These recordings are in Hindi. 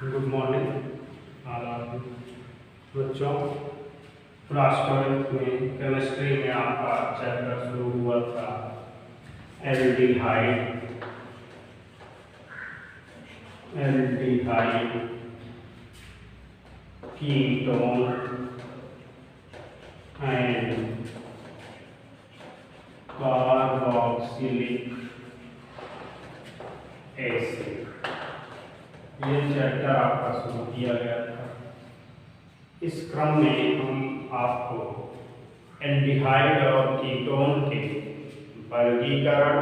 गुड मॉर्निंग बच्चों। क्लास 12 में केमिस्ट्री में आपका चैप्टर शुरू हुआ था aldehyde ketone and carboxylic acid. ये चैप्टर आपका शुरू किया गया था। इस क्रम में हम आपको एल्डिहाइड और कीटोन के वर्गीकरण,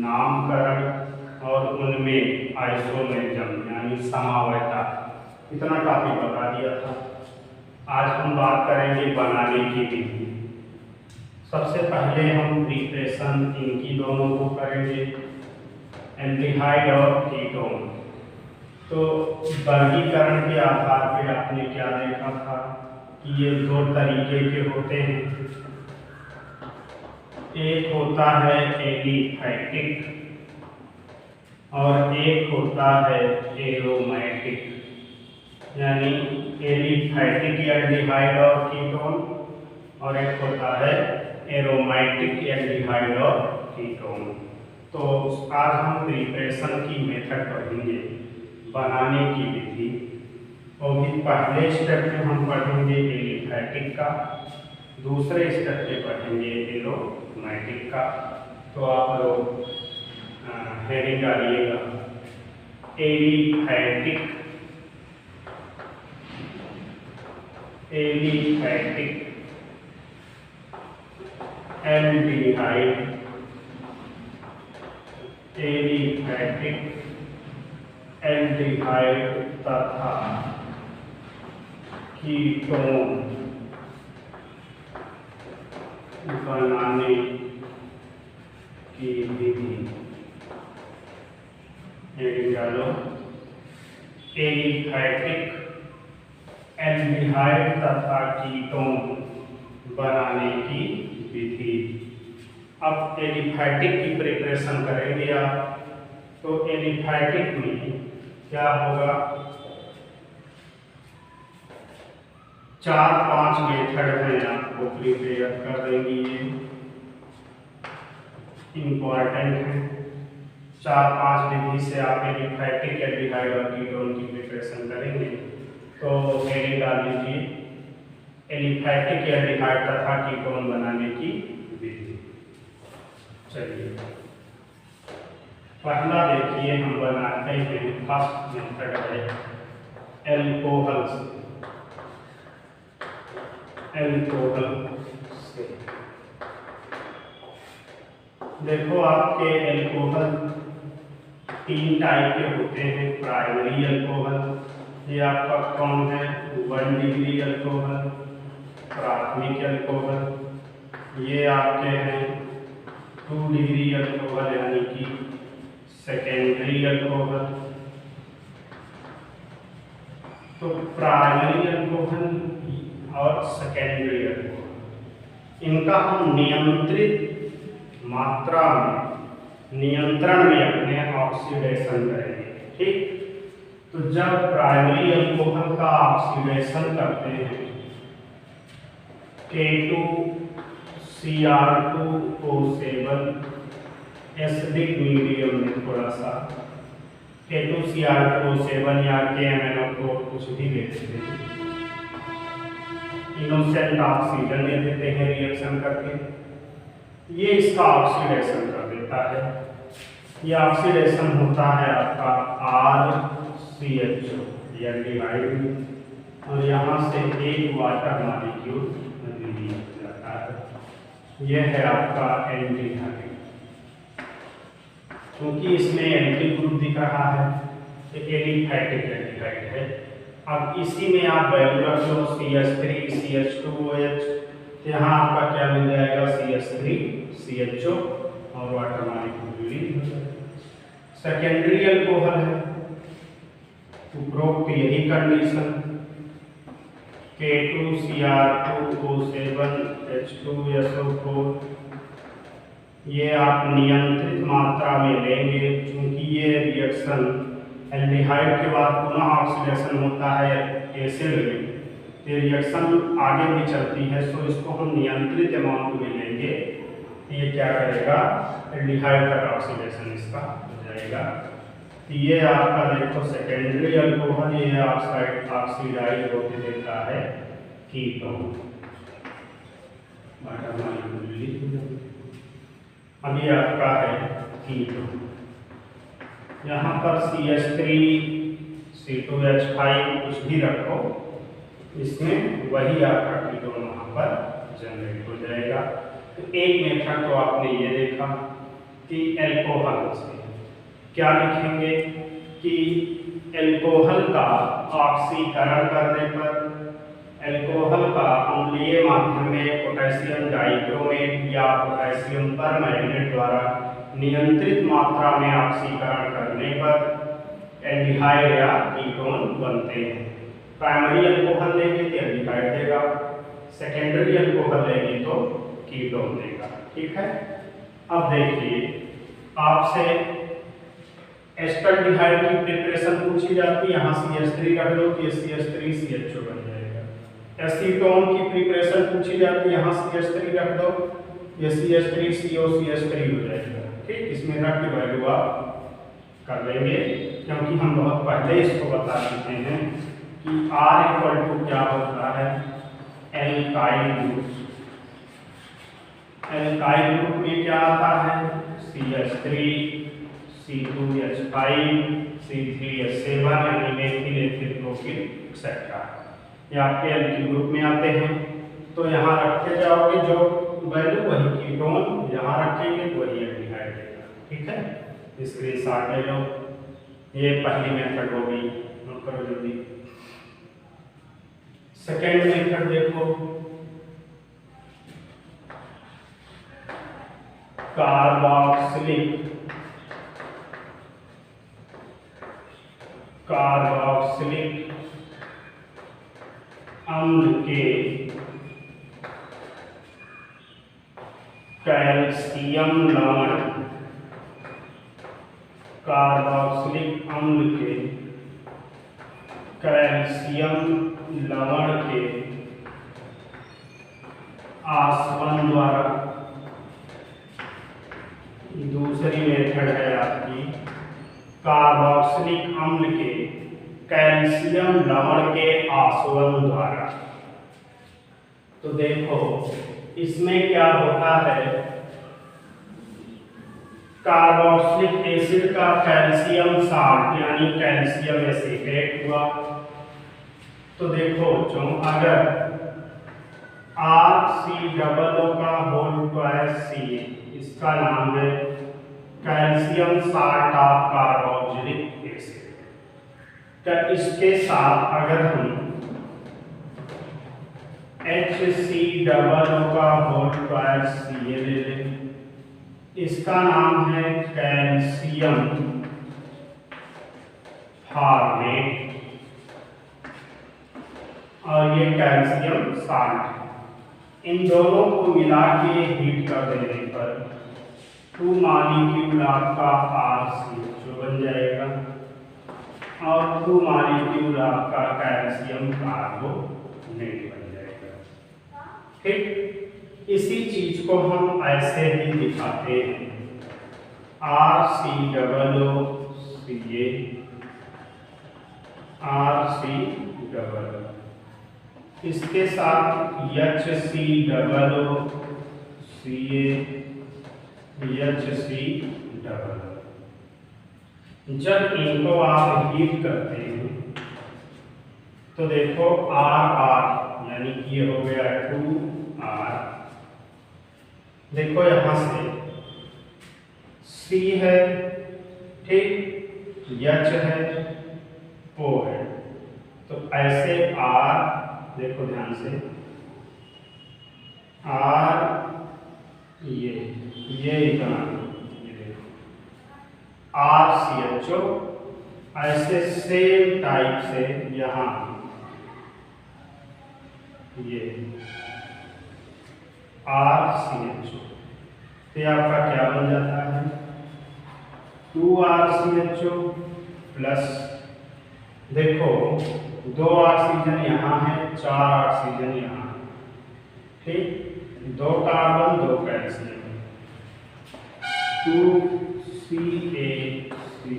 नामकरण और उनमें आइसोमेरिज्म यानी समवायता, इतना टॉपिक बता दिया था। आज हम बात करेंगे बनाने की विधि। सबसे पहले हम प्रिपरेशन इनकी दोनों को करेंगे, एल्डिहाइड और कीटोन। तो वर्गीकरण के आधार पे आपने क्या देखा था कि ये दो तरीके के होते हैं। एक होता है एलिफैटिक और एक होता है एरोमेटिक। यानी एलिफैटिक एल्डिहाइड और कीटोन और एक होता है एरोमेटिक एल्डिहाइड और कीटोन। तो आज हम प्रिपरेशन की मेथड पढ़ेंगे, बनाने की विधि। और भी पहले स्टेप में हम पढ़ेंगे एलिफैटिक का, दूसरे स्टेप में पढ़ेंगे एरोमेटिक का। तो आप लोग हेडिंग डालिएगा एलिफैटिक एल्डिहाइड, एलिफैटिक एल्डिहाइड तथा कीटोन बनाने की विधि। डालो एलिफैटिक एल्डिहाइड तथा कीटोन बनाने की विधि। अब एलिफैटिक की प्रिपरेशन करेंगे आप। तो एलिफैटिक में क्या होगा, 4-5 मेथड हैं, आपको प्रिपेयर कर देंगी। ये इम्पॉर्टेंट है। 4-5 विधि से आप एलिफैटिक एल्डिहाइड और कीटोन की प्रिपरेशन करेंगे। तो हेडिंग डाल लीजिए एलिफैटिक एल्डिहाइड तथा कीटोन बनाने की विधि। चलिए पहला देखिए, हम बनाते हैं। फर्स्ट मेथड है एल्कोहल से। देखो आपके एल्कोहल 3 टाइप के होते हैं। प्राइमरी एल्कोहल, ये आपका कौन है, 1 डिग्री एल्कोहल। प्राथमिक एल्कोहल, ये आपके हैं 2 डिग्री एल्कोहल यानी कि सेकेंडरी एल्कोहल। तो प्राइमरी एल्कोहल और सेकेंडरी एल्कोहल, इनका हम नियंत्रित मात्रा में, नियंत्रण में अपने ऑक्सीडेशन करेंगे। ठीक, तो जब प्राइमरी एल्कोहल का ऑक्सीडेशन करते हैं K2Cr2O7 एसिडिक मीडियम में, थोड़ा सा K2Cr2O7 या KMnO4 कुछ भी लेते हैं, इनोसेंट ऑक्सीजन ले देते हैं रिएक्शन करके। ये इसका ऑक्सीडेशन कर देता है। ये ऑक्सीडेशन होता है आपका RCHO एल्डिहाइड, और यहाँ से एक वाटर मॉलिक्यूल रिलीज हो जाता है। यह है आपका एल्डिहाइड। क्योंकि इसमें एल्डिल ग्रुप दिख रहा है, एलिफैटिक एल्डिहाइड है। अब इसी में आप वैल्यू रख लो CH3 CH2OH, तो यहाँ आपका क्या मिल जाएगा, CH3 CHO और वाटर मॉलिक्यूल रिलीज हो जाएगा। सेकेंडरी एल्कोहल है, उपरोक्त यही कंडीशन, K2Cr2O7 H2SO4, ये आप नियंत्रित मात्रा में लेंगे। चूंकि ये रिएक्शन एल्डिहाइड के बाद पुनः ऑक्सीडेशन होता है एसिड में, ये रिएक्शन आगे भी चलती है, सो इसको हम नियंत्रित अमाउंट में लेंगे। ये क्या करेगा, एल्डिहाइड का ऑक्सीडेशन इसका हो जाएगा। ये आपका देखो सेकेंडरी अल्कोहल, ये ऑक्सीडाइज होके देता है कीटोन। अभी आपका है कीटोन, यहाँ पर CH3 C2H5 कुछ भी रखो, इसमें वही आपका कीटोन वहाँ पर जनरेट हो जाएगा। तो एक मेथड तो आपने ये देखा कि एल्कोहल से क्या लिखेंगे कि एल्कोहल का ऑक्सीकरण करने पर एल्कोहल का अम्लीय माध्यम में पोटेशियम डाइक्रोमेट या पोटेशियम परमैंगनेट द्वारा नियंत्रित मात्रा में ऑक्सीकरण करने पर एल्डिहाइड या कीटोन बनते हैं। प्राइमरी अल्कोहल लेंगे तो एल्डिहाइड देगा, सेकेंडरी अल्कोहल लेंगे तो कीटोन देगा। ठीक है, अब देखिए आपसे एस्टल्डिहाइड की प्रिपरेशन पूछी जाती है, यहाँ CH3 रख दो तो CH3 CHO बन जाएगा। एसीटोन की प्रिपरेशन पूछी जाती है, यहाँ CH3 रख दो, ये CH3 CO CH3 हो जाएगा। ठीक, इसमें रख के वैल्यू आप कर लेंगे, क्योंकि हम बहुत पहले इसको बता चुके हैं कि R इक्वल टू क्या होता है, एल्काइल ग्रुप। एल्काइल ग्रुप में क्या आता है, CH3 C2H5 C3H7 यानी मेथिल एथिल प्रोपिल एक्सेट्रा, ये आपके एल्किल ग्रुप में आते हैं। तो यहाँ रखे जाओगे जो वैल्यू वही कीटोन, यहाँ रखेंगे तो वही एल्डिहाइड देगा। ठीक है, स्क्रीनशॉट ले लो। ये पहली मेथड हो गई, नोट करो जल्दी। सेकेंड मेथड देखो, कार्बोक्सिलिक अम्ल के कैल्शियम लवण, कार्बोक्सिलिक अम्ल के कैल्शियम लवण के आसवन द्वारा। दूसरी मेथड है आपकी कार्बोक्सिलिक अम्ल के कैल्शियम लवण के आसवन द्वारा। तो देखो इसमें क्या होता है, कार्बोक्सिलिक एसिड का कैल्शियम साल्ट यानी कैल्शियम एसिटेट हुआ। तो देखो जो अगर RCOO का होल ट्वाइस C, इसका नाम है calcium salt of carboxylic acid. तो इसके साथ अगर हम HCOO का होल ट्वाइस C ले लें, इसका नाम है कैल्शियम फॉर्मेट और ये कैल्शियम साल्ट। इन दोनों को मिला के हीट कर देने पर 2 मॉलिक्यूल आपका RCHO बन जाएगा और 2 मॉलिक्यूल आपका कैल्शियम कार्बोनेट बन जाएगा। ठीक, इसी चीज को हम ऐसे ही दिखाते हैं, RCOO CA RCOO, इसके साथ HCOO CA HCOO। जब इनको आप हीट करते हैं तो देखो RR यानी कि ये हो गया 2R। देखो यहां से C है, ठीक, H है, O है, तो ऐसे R, देखो ध्यान से R, ये इतना, ये देखो RCHO, ऐसे सेम टाइप से यहाँ ये RCHO, तो आपका क्या बन जाता है 2RCHO प्लस, देखो 2 ऑक्सीजन यहाँ है, 4 ऑक्सीजन यहाँ, ठीक, 2 कार्बन 2 कैल्शियम, 2CaCO3,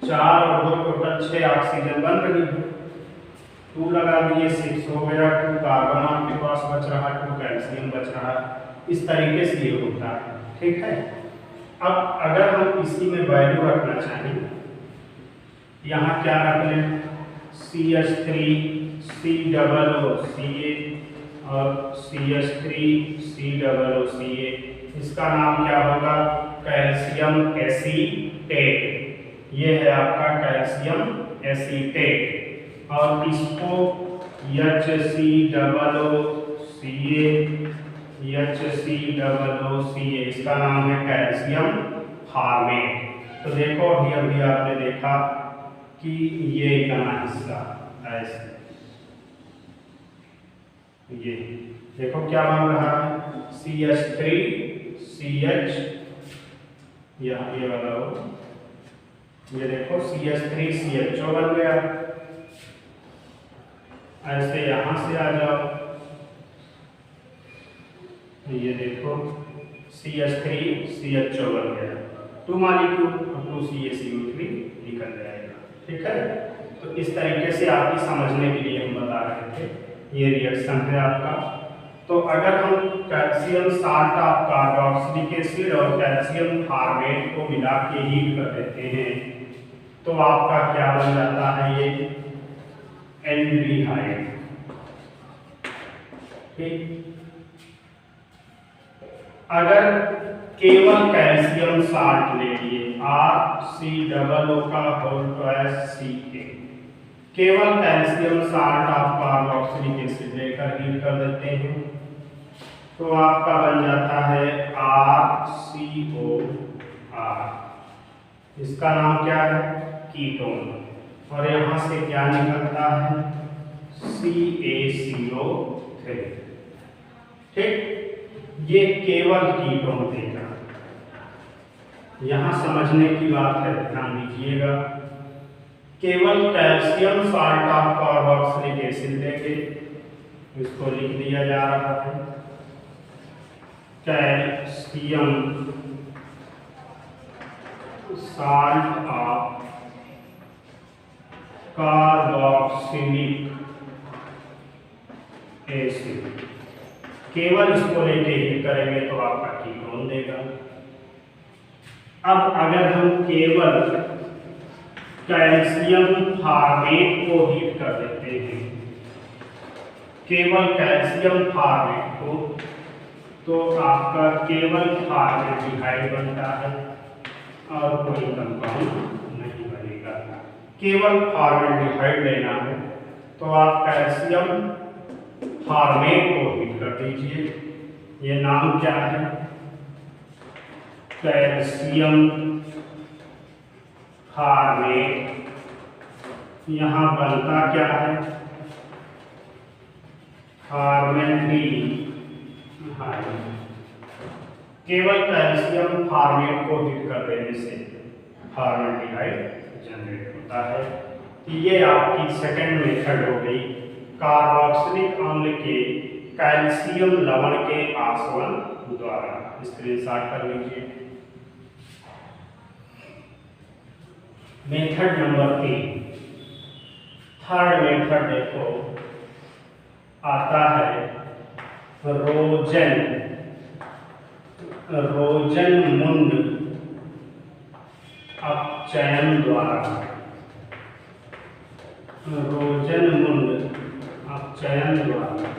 4 और 2 टोटल 6 ऑक्सीजन बन रही है। 2 लगा दिए 6 हो गया, 2 कार्बन आपके पास बच रहा, 2 कैल्शियम बच रहा। इस तरीके से ये होता है, ठीक है। अब अगर हम इसी में वैल्यू रखना चाहें, यहाँ क्या रख लें, CH3COOCA और CH3COOCA, इसका नाम क्या होगा, कैल्शियम एसीटेट। ये है आपका कैल्शियम एसीटेट। और इसको HCOOCA, इसका नाम है कैल्शियम फार्मेट। तो देखो अभी अभी आपने देखा कि ये इतना हिस्सा ऐसे, ये देखो क्या बन रहा है, CH3CH, ये वाला हो, ये देखो CH3CHO बन गया। ऐसे यहां से आ जाओ, ये देखो CH3CHO बन गया, 2 मॉलिक्यूल, अब 2CaCO3 निकल जाएगा, ठीक है। तो इस तरीके से आपकी समझने के लिए हम बता रहे थे, ये रिएक्शन है आपका। तो अगर हम calcium salt of carboxylic acid और कैल्शियम फार्मेट को मिला के हीट कर देते हैं, तो आपका क्या बन जाता है, ये एल्डिहाइड, ठीक। अगर केवल कैल्शियम साल्ट ले लिए, RCOO2CA, केवल calcium salt of carboxylic acid लेकर हीट कर देते हैं, तो आपका बन जाता है RCOR, इसका नाम क्या है, कीटोन। और यहाँ से क्या निकलता है, CaCO3, ठीक। ये केवल कीटोन देगा। यहाँ समझने की बात है, ध्यान दीजिएगा, केवल calcium salt of carboxylic acid देंगे, इसको लिख दिया जा रहा है calcium salt of carboxylic acid, केवल इसको लेके हीट करेंगे तो आपका कीटोन देगा। अब अगर हम केवल कैल्शियम फार्मेट को हीट कर देते हैं, केवल कैल्शियम फार्मेट को, तो आपका केवल फार्मेल्डिहाइड बनता है और कोई कंपाउंड नहीं बनेगा। केवल फार्मेल्डिहाइड लेना है तो आप कैल्शियम फार्मेट को हीट कर दीजिए। ये नाम क्या है, कैल्शियम फार्मेट। यहाँ बनता क्या है, फार्मेल्डिहाइड। केवल कैल्शियम फार्मेट को हीट कर देने से फार्मेल्डिहाइड जनरेट होता है। ये आपकी सेकंड मेथड हो गई कार्बोक्सिलिक अम्ल के कैल्शियम लवण के आसवन द्वारा। स्क्रीनशॉट कर लीजिए। मेथड नंबर 3, थर्ड मेथड देखो आता है रोजनमुंड अपचयन द्वारा। रोजनमुंड अपचयन द्वारा,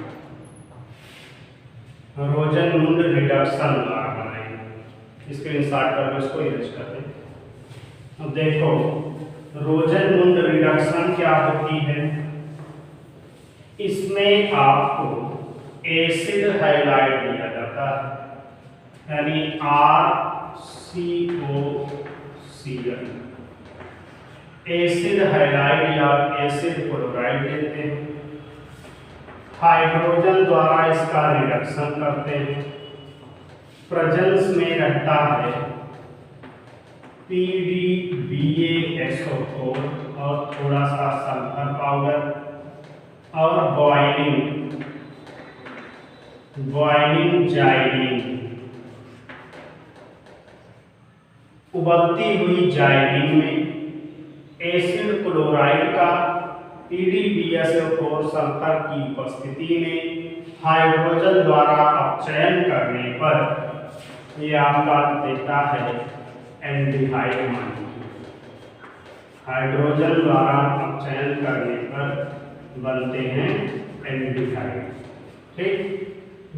रोजनमुंड रिडक्शन द्वारा बनाएंगे। स्क्रीनशॉट कर लो, इसको इरेज कर दें। अब देखो रोजनमुंड रिडक्शन क्या होती है, इसमें आपको एसिड हैलाइड दिया जाता है, यानी RCOCl, एसिड हैलाइड या एसिड क्लोराइड देते हैं। हाइड्रोजन द्वारा इसका रिडक्शन करते हैं। प्रेजेंस में रहता है PDBaSO4 और थोड़ा सा सल्फर पाउडर और बॉइलिंग जाइलिन, उबलती हुई जाइलिन में एसिड क्लोराइड का PDBaSO4 सल्फर की उपस्थिति में हाइड्रोजन द्वारा अपचयन करने पर ये आपका देता है एल्डिहाइड मॉलिक्यूल। हाइड्रोजन द्वारा अपचयन करने पर बनते हैं एल्डिहाइड। ठीक,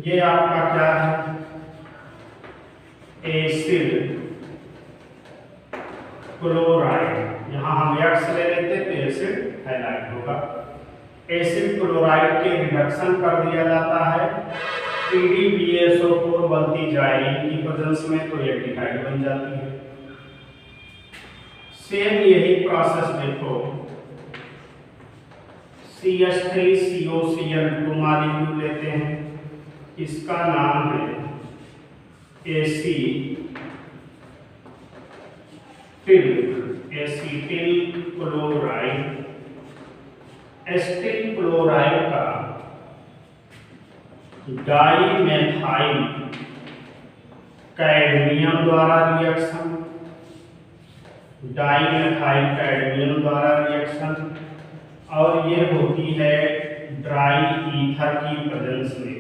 ये आपका क्या है, एसिड क्लोराइड, यहां हम एक्स ले लेते तो एसिड हैलाइड होगा। एसिड क्लोराइड के रिडक्शन कर दिया जाता है PDBaSO4 बनती जाइलिन की प्रेजेंस में, तो एल्डिहाइड बन जाती है। सेम यही प्रोसेस देखो, CH3COCl2 मॉलिक्यूल लेते हैं, इसका नाम है एसिटिल क्लोराइड। एसिटिल क्लोराइड का डाइमेथाइल कैडमियम द्वारा रिएक्शन, डाइमेथाइल कैडमियम द्वारा रिएक्शन, और ये होती है ड्राई ईथर की प्रेजेंस में,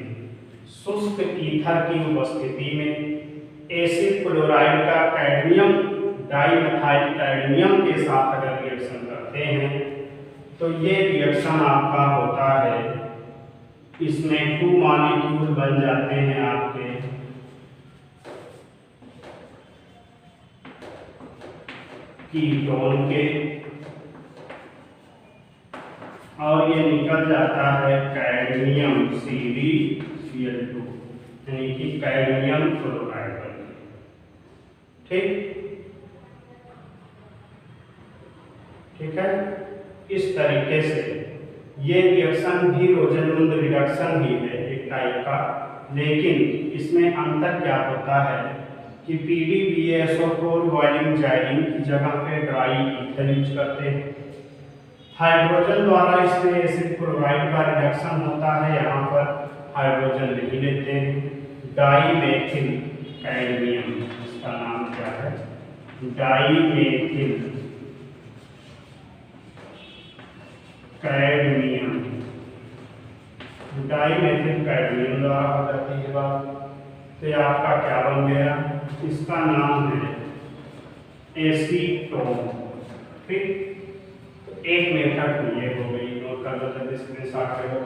शुष्क ईथर की उपस्थिति में एसिड क्लोराइड का कैडमियम डाइमेथाइल कैडमियम के साथ अगर रिएक्शन करते हैं तो ये रिएक्शन आपका होता है, इसमें 2 मॉलिक्यूल बन जाते हैं आपके कीटोन के, और ये निकल जाता है कैडमियम CdCl2, यानी कि कैडमियम क्लोराइड। ठीक, ठीक है, इस तरीके से ये रिएक्शन भी रोजनमुंद रिडक्शन ही है एक टाइप का, लेकिन इसमें अंतर क्या होता है कि PDBaSO4 बॉइलिंग जाइलिन की जगह पे ड्राई ईथर यूज करते हैं। हाइड्रोजन द्वारा इसमें एसिड क्लोराइड का रिडक्शन होता है, यहाँ पर हाइड्रोजन नहीं लेते हैं। डाइमेथिल कैडमियम, इसका नाम क्या है, डाइमेथिल कैडमियम, डाइमेथिल कैडमियम द्वारा हो जाती है बात। तो आपका क्या बन गया, इसका नाम है एसीटोन। ठीक, तो एक मेथड ये हो गई, नोट कर लो जल्दी, स्क्रीनशॉट करो।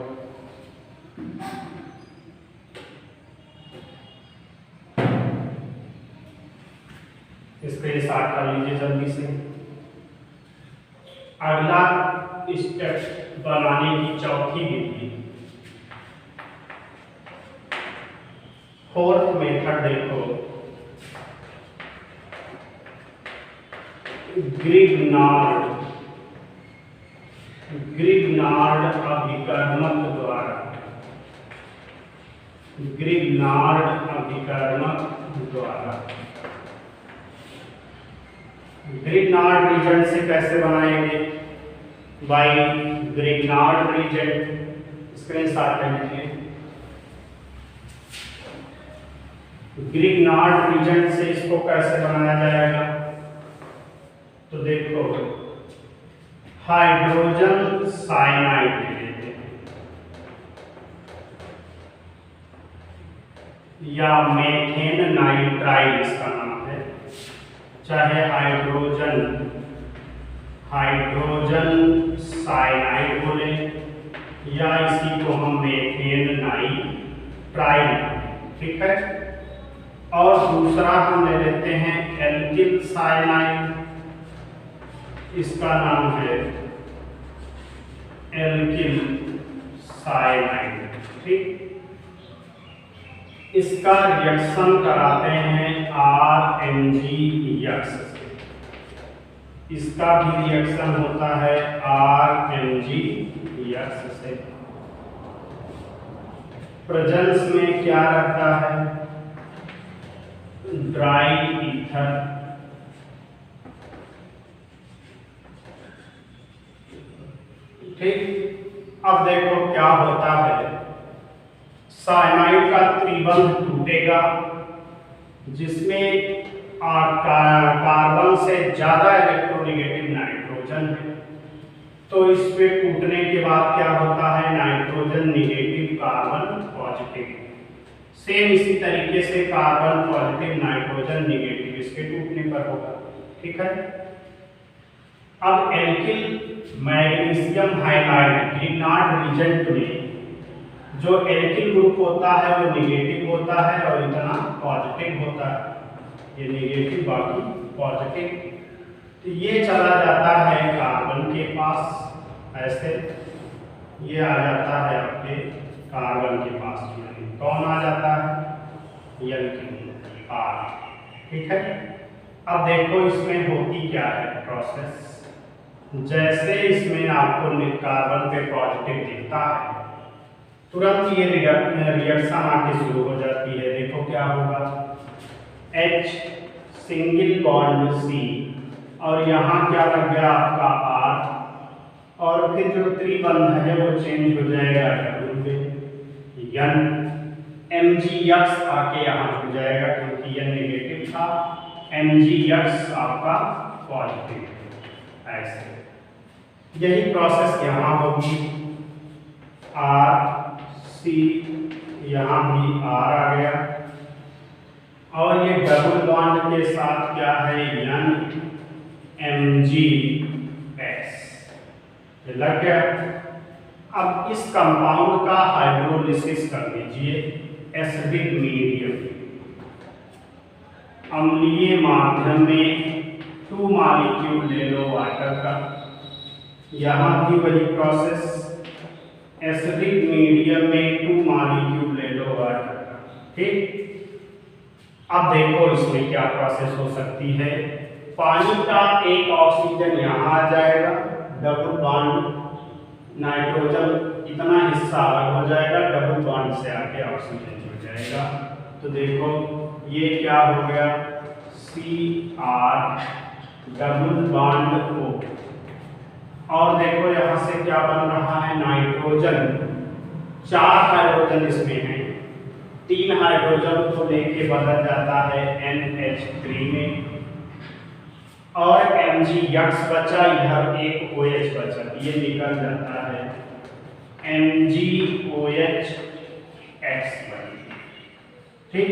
स्क्रीनशॉट कर लीजिए जल्दी से। अगला स्टेप बनाने की चौथी विधि, फोर्थ मेथड देखो, ग्रिग्नार्ड अभिकर्मक द्वारा, ग्रिग्नार्ड अभिकर्मक द्वारा। ग्रिग्नार्ड रीजेंट से कैसे बनाएंगे, बाय ग्रिग्नार्ड रीजेंट, स्क्रीनशॉट ले लीजिए। ग्रिग्नार्ड रीजेंट से इसको कैसे बनाया जाएगा, तो देखो हाइड्रोजन साइनाइड लेते हैं या मेथेन नाइट्राइड इसका नाम है, चाहे हाइड्रोजन साइनाइड बोले या इसी को हम मेथेन नाइट्राइड। ठीक है, और दूसरा हम ले लेते हैं एल्किल साइनाइड, इसका नाम है एल्किल साइनाइड। ठीक, इसका रिएक्शन कराते हैं RNgX से, इसका भी रिएक्शन होता है RNgX से। प्रेजेंस में क्या रहता है, ड्राई ईथर ठीक। अब देखो क्या होता है, साइनाइड का त्रिबंध टूटेगा जिसमें कार्बन से ज्यादा इलेक्ट्रोनेगेटिव नाइट्रोजन है। तो इस पे टूटने के बाद क्या होता है, nitrogen negative carbon positive. Same इसी तरीके से कार्बन पॉजिटिव नाइट्रोजन निगेटिव इसके टूटने पर होगा। ठीक है। अब alkyl magnesium halide Grignard reagent में जो एल्किल ग्रुप होता है वो निगेटिव होता है और इतना पॉजिटिव होता है, ये निगेटिव बाकी पॉजिटिव। तो ये चला जाता है कार्बन के पास, ऐसे ये आ जाता है आपके कार्बन के पास। कौन आ जाता है, एल्किल आर। ठीक है। अब देखो इसमें होती क्या है प्रोसेस, जैसे इसमें आपको कार्बन पे पॉजिटिव दिखता है तुरंत ये रिएक्शन आके शुरू हो जाती है। देखो क्या होगा, H सिंगल बॉन्ड C और यहाँ क्या लग गया आपका R और फिर जो त्रिबंध है वो चेंज हो जाएगा डबल पे, N MgX आके यहाँ जुड़ जाएगा क्योंकि यह नेगेटिव था, MgX आपका पॉजिटिव। ऐसे यही प्रोसेस यहाँ होगी, R C यहाँ भी R आ गया और ये डबल बॉन्ड के साथ क्या है, N MgX ये लग गया। अब इस कंपाउंड का हाइड्रोलिसिस कर लीजिए एसिडिक मीडियम, अम्लीय माध्यम में 2 मॉलिक्यूल ले लो वाटर का, यहाँ भी वही प्रोसेस एसिडिक मीडियम में 2 मॉलिक्यूल ले लो वाटर का। ठीक। अब देखो इसमें क्या प्रोसेस हो सकती है, पानी का एक ऑक्सीजन यहाँ आ जाएगा, डबल बॉन्ड नाइट्रोजन इतना हिस्सा अलग हो जाएगा, डबल बॉन्ड से आके ऑक्सीजन जुड़ जाएगा। तो देखो ये क्या हो गया, Cr डबल बॉन्ड O और देखो यहाँ से क्या बन रहा है, नाइट्रोजन 4 हाइड्रोजन इसमें है, 3 हाइड्रोजन को लेके बदल जाता है NH3 में और MgX बचा, इधर एक OH बचा, ये निकल जाता है MgOH X। ठीक।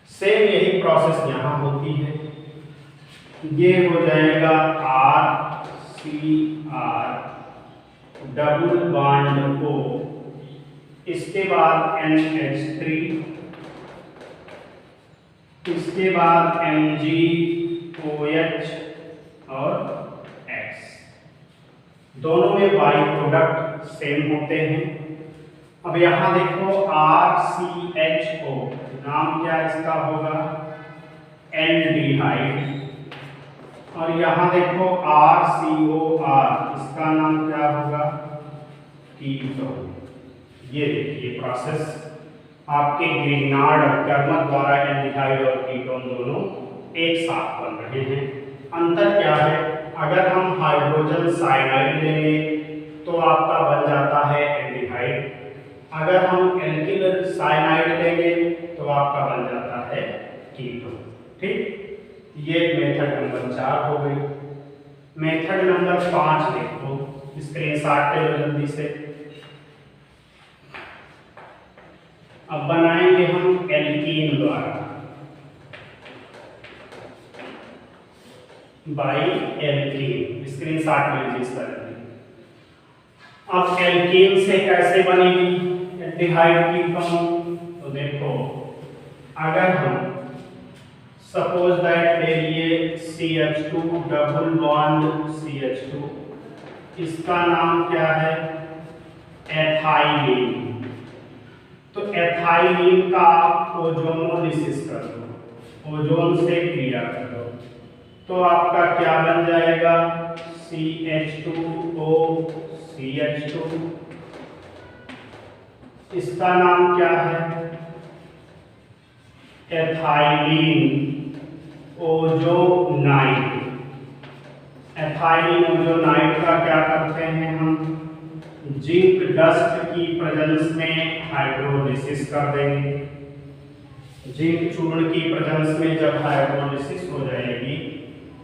सेम यही प्रोसेस यहाँ होती है, ये हो जाएगा RCr डबल बॉन्ड O, इसके बाद NH3, इसके बाद MgOH और X। दोनों में बाई प्रोडक्ट सेम होते हैं। अब यहाँ देखो RCHO, नाम क्या इसका होगा, एल्डिहाइड, और यहाँ देखो RCOR, इसका नाम क्या होगा, कीटोन। ये देखिए प्रोसेस आपके ग्रिग्नार्ड कर्मक द्वारा एल्डिहाइड और कीटोन दोनों एक साथ बन रहे हैं। अंतर क्या है, अगर हम हाइड्रोजन साइनाइड लेंगे तो आपका बन जाता है एल्डिहाइड, अगर हम एल्किल साइनाइड लेंगे तो आपका बन जाता है कीटोन। ठीक। ये मेथड नंबर 4 हो गई। मेथड नंबर 5 देखो, स्क्रीनशॉट ले लो जल्दी से। अब बनाएंगे हम एल्कीन द्वारा, बाई एल्कीन, स्क्रीनशॉट ले लीजिए इस तरह। अब एल्कीन से कैसे बनेगी एल्डिहाइड कीटोन, तो देखो अगर हम सपोज दैट ले लिए CH2 डबल बॉन्ड CH2, इसका नाम क्या है, एथाइलिन। तो एथाइलिन का आप ओजोनोलिसिस कर दो, ओजोन से क्रिया कर दो, तो आपका क्या बन जाएगा, CH2O CH2, इसका नाम क्या है, एथाइलिन ओजोनाइड। एथाइल ओजोनाइड का क्या करते हैं हम, जिंक डस्ट की प्रेजेंस में हाइड्रोलिसिस कर देंगे। जिंक चूर्ण की प्रेजेंस में जब हाइड्रोलिसिस हो जाएगी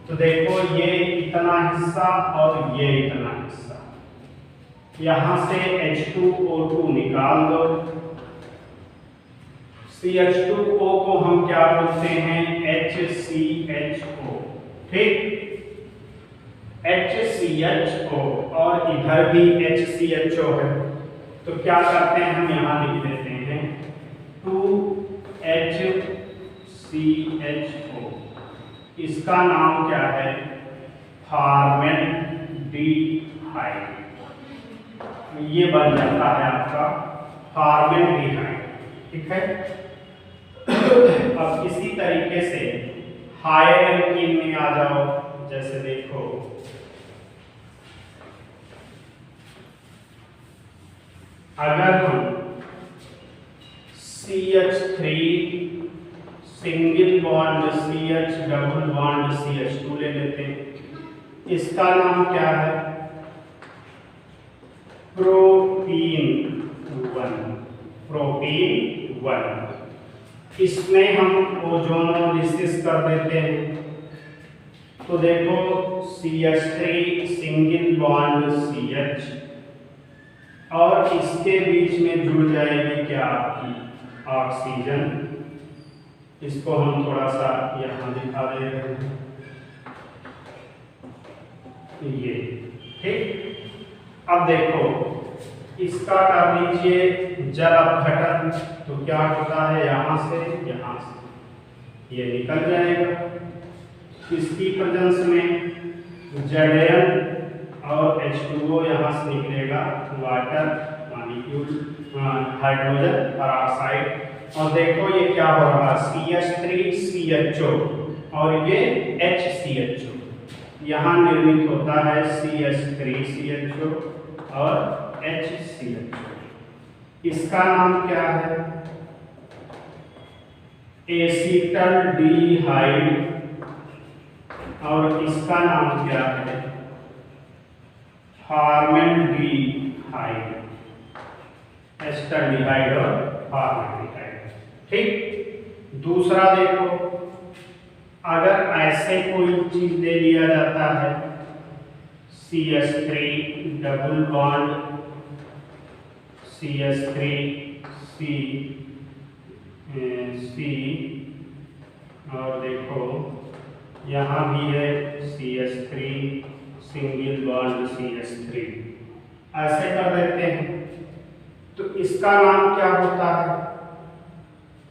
तो देखो ये इतना हिस्सा और ये इतना हिस्सा, यहां से H2O2 निकाल दो। CH2O को हम क्या बोलते हैं, HCHO, ठीक, HCHO, और इधर भी HCHO है, तो क्या करते हैं हम यहां लिख देते हैं 2HCHO। इसका नाम क्या है, फॉर्मेल्डिहाइड। ये बन जाता है आपका फॉर्मेल्डिहाइड, ठीक है। अब इसी तरीके से हायर एल्कीन में आ जाओ, जैसे देखो अगर हम CH3 single bond CH double bond CH2 ले लेते हैं, इसका नाम क्या है, प्रोपीन 1। इसमें हम ओजोनोलिसिस कर देते हैं, तो देखो CH3 सिंगल बॉन्ड CH, और इसके बीच में जुड़ जाएगी क्या आपकी ऑक्सीजन। इसको हम थोड़ा सा यहां दिखा दे रहे हैं, ये, ठीक। अब देखो इसका कर लीजिए जल अपघटन, तो क्या होता है, यहां से ये निकल जाएगा, इसकी प्रेजेंस में Zn और H2O यहाँ से निकलेगा, वाटर मॉलिक्यूल हाइड्रोजन पेरोक्साइड, और देखो ये क्या हो रहा है, CH3CHO और ये HCHO, यहाँ निर्मित होता है CH3CHO और HCHO। इसका नाम क्या है, एसीटल्डिहाइड, और इसका नाम क्या है, फॉर्मेल्डिहाइड, एस्टल्डिहाइड और फॉर्मेल्डिहाइड, ठीक। दूसरा देखो, अगर ऐसे कोई चीज दे दिया जाता है, CH3 double bond CH3 C, और देखो यहाँ भी है CH3 सिंगल बॉन्ड CH3, ऐसे कर देते हैं, तो इसका नाम क्या होता है,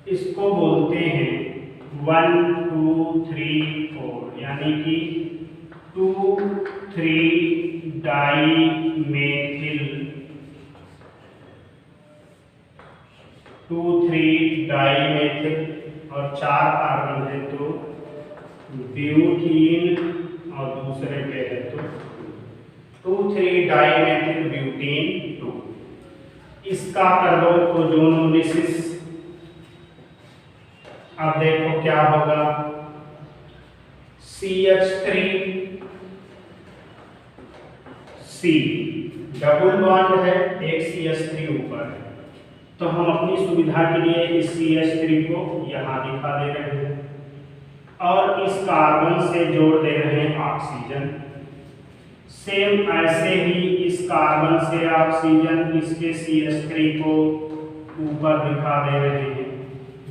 इसको बोलते हैं 1 2 3 4, यानी कि 2,3 डाइमेथिल 2,3 डाइमेथिल, और 4 कार्बन है तो ब्यूटीन, और दूसरे पे है तो 2,3 डाइमेथिल ब्यूटीन 2। इसका कर दो ओजोनोलिसिस, अब देखो क्या होगा, CH3 C डबल बॉन्ड है, एक CH3 ऊपर है, तो हम अपनी सुविधा के लिए इस CH3 को यहाँ दिखा दे रहे हैं, और इस कार्बन से जोड़ दे रहे हैं ऑक्सीजन। सेम ऐसे ही इस कार्बन से ऑक्सीजन इसके CH3 को ऊपर दिखा दे रहे हैं,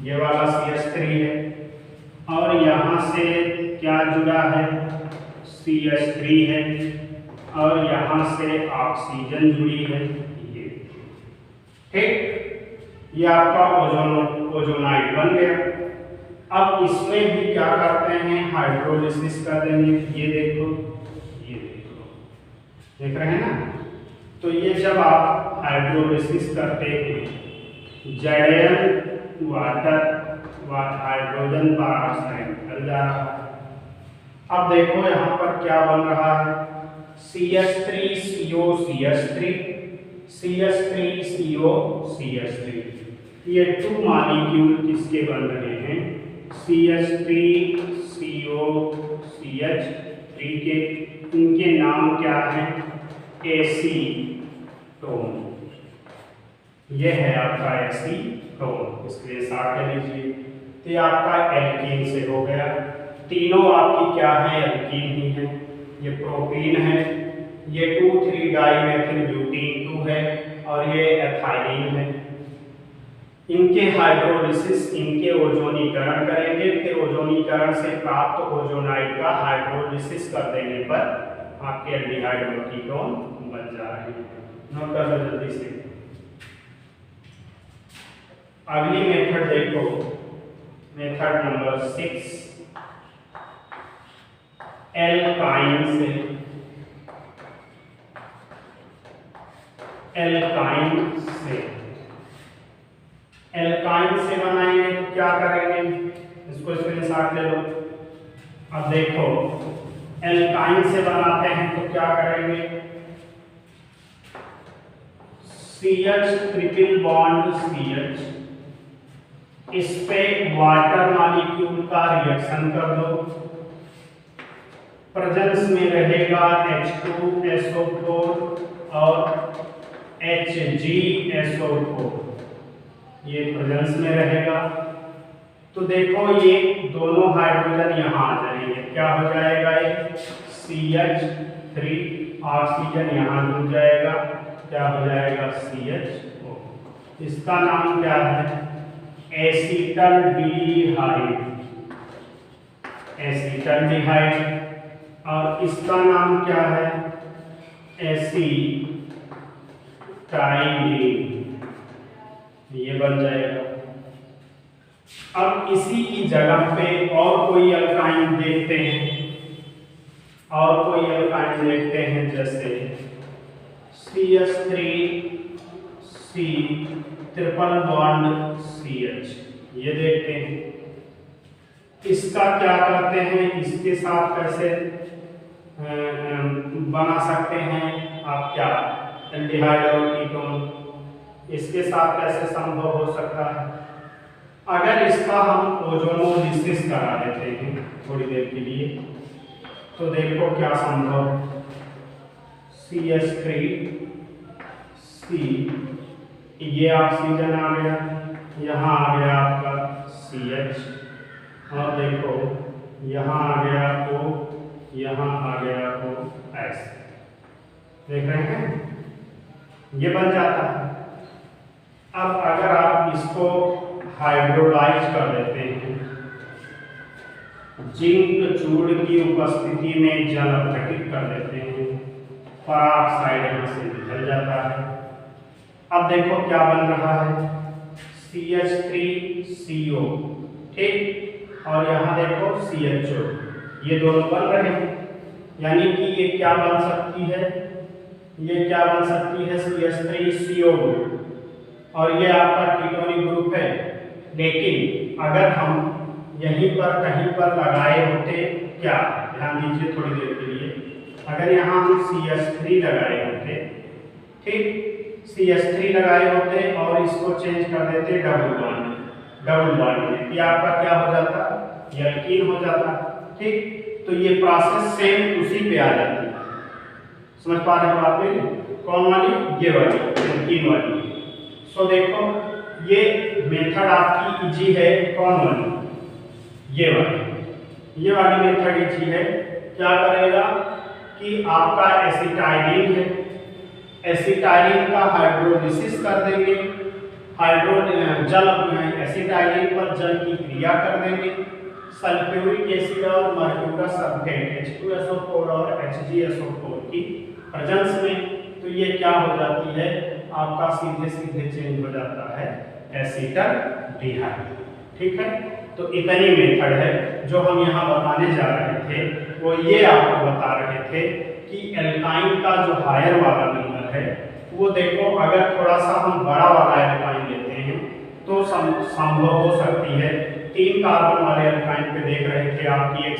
ये वाला CH3 है, और यहाँ से क्या जुड़ा है, CH3 है, और यहाँ से ऑक्सीजन जुड़ी है, ये, ठीक। ये आपका ओजोनाइड बन गया। अब इसमें भी क्या करते हैं, हाइड्रोलिसिस कर देंगे, ये देखो देख रहे हैं ना, तो ये जब आप हाइड्रोलिसिस करते हैं, Zn वाटर हाइड्रोजन पेरोक्साइड निकल जा रहा है। अब देखो यहाँ पर क्या बन रहा है, CH3CO CH3 CH3CO CH3, ये 2 मॉलिक्यूल किसके बन रहे हैं, CH3CO CH CH3 के, इनके नाम क्या हैं? एसीटोन। ये है आपका एसीटोन, स्क्रीनशॉट ले लीजिए। तो ये आपका एल्कीन से हो गया। तीनों आपकी क्या है? एल्कीन ही है। ये प्रोपीन है, ये 2,3-डाइमेथिल ब्यूटीन 2 है, और ये एथाइलिन है। इनके हाइड्रोलिसिस, इनके ओजोनीकरण करेंगे, फिर ओजोनीकरण से प्राप्त ओजोनाइड का हाइड्रोलिसिस कर देने पर आपके एल्डिहाइड और कीटोन बन जा रहे हैं। नोट कर लो जल्दी से। अगली मेथड देखो, मेथड नंबर 6, एल्काइन से। एल्काइन से बनाएंगे तो क्या करेंगे? इसको स्क्रीनशॉट ले लो। अब देखो, एल्काइन से बनाते हैं तो क्या करेंगे? CH ट्रिपल बॉन्ड CH, इस पे वाटर मॉलिक्यूल का रिएक्शन कर दो, प्रेजेंस में रहेगा H2SO4 और HgSO4, ये प्रेजेंस में रहेगा। तो देखो ये दोनों हाइड्रोजन यहाँ आ जाएंगे, क्या हो जाएगा? ये CH3, ऑक्सीजन यहाँ जुड़ जाएगा, क्या हो जाएगा? CHO। इसका नाम क्या है? Acetaldehyde, acetaldehyde. और इसका नाम क्या है? एसीटाइलिन, ये बन जाएगा। अब इसी की जगह पे और कोई अल्काइन देखते हैं, और कोई अल्काइन देखते हैं, जैसे CH3C ट्रिपल बॉन्ड CH, ये देखते हैं। इसका क्या करते हैं? इसके साथ कैसे बना सकते हैं आप? क्या एल्डिहाइड और कीटोन इसके साथ कैसे संभव हो सकता है? अगर इसका हम ओजोनोलिसिस करा देते हैं थोड़ी देर के लिए, तो देखो क्या संभव। CH3C, ये ऑक्सीजन आ गया, यहाँ आ गया आपका CH, और देखो यहाँ आ गया O, यहाँ आ गया OS, देख रहे हैं? ये बन जाता है। अब अगर आप इसको हाइड्रोलाइज कर देते हैं, जिंक चूर्ण की उपस्थिति में जल अपघटित कर देते हैं, पराऑक्साइड यहाँ से निकल जाता है। अब देखो क्या बन रहा है? CH3CO, ठीक, और यहाँ देखो CHO, ये दोनों बन रहे हैं। यानी कि ये क्या बन सकती है? ये क्या बन सकती है? CH3CO ग्रुप, और ये आपका कीटोनिक ग्रुप है। लेकिन अगर हम यहीं पर कहीं पर लगाए होते, क्या, ध्यान दीजिए थोड़ी देर के लिए, अगर यहाँ हम CH3 लगाए होते, ठीक, CH3 लगाए होते और इसको चेंज कर देते डबल बॉन्ड में, ये आपका क्या हो जाता? एल्कीन हो जाता, ठीक। तो ये प्रोसेस सेम उसी पे आ जाती है। समझ पा रहे हो आप मेरी? कौन वाली? ये वाली, एल्कीन वाली। सो देखो ये मेथड आपकी इजी है। कौन वाली? ये वाली मेथड इजी है। क्या करेगा कि आपका एसिटाइलिन है, एसिटाइलिन का हाइड्रोलिसिस कर देंगे, एसिटाइलिन पर जल की क्रिया कर देंगे, सल्फ्यूरिक एसिड और मर्क्यूरस सल्फेट H2SO4 और HgSO4 की प्रेजेंस में, तो ये क्या हो जाती है? आपका सीधे चेंज हो जाता है एसीटल्डिहाइड, ठीक है। तो इतनी मेथड है जो हम यहाँ बताने जा रहे थे। वो ये आपको बता रहे थे कि एल्काइन का जो हायर वाला नंबर है, वो देखो अगर थोड़ा सा हम बड़ा वाला एल्काइन लेते हैं तो संभव हो सकती है। 3 कार्बन वाले एल्काइन पे देख रहे थे आपकी एक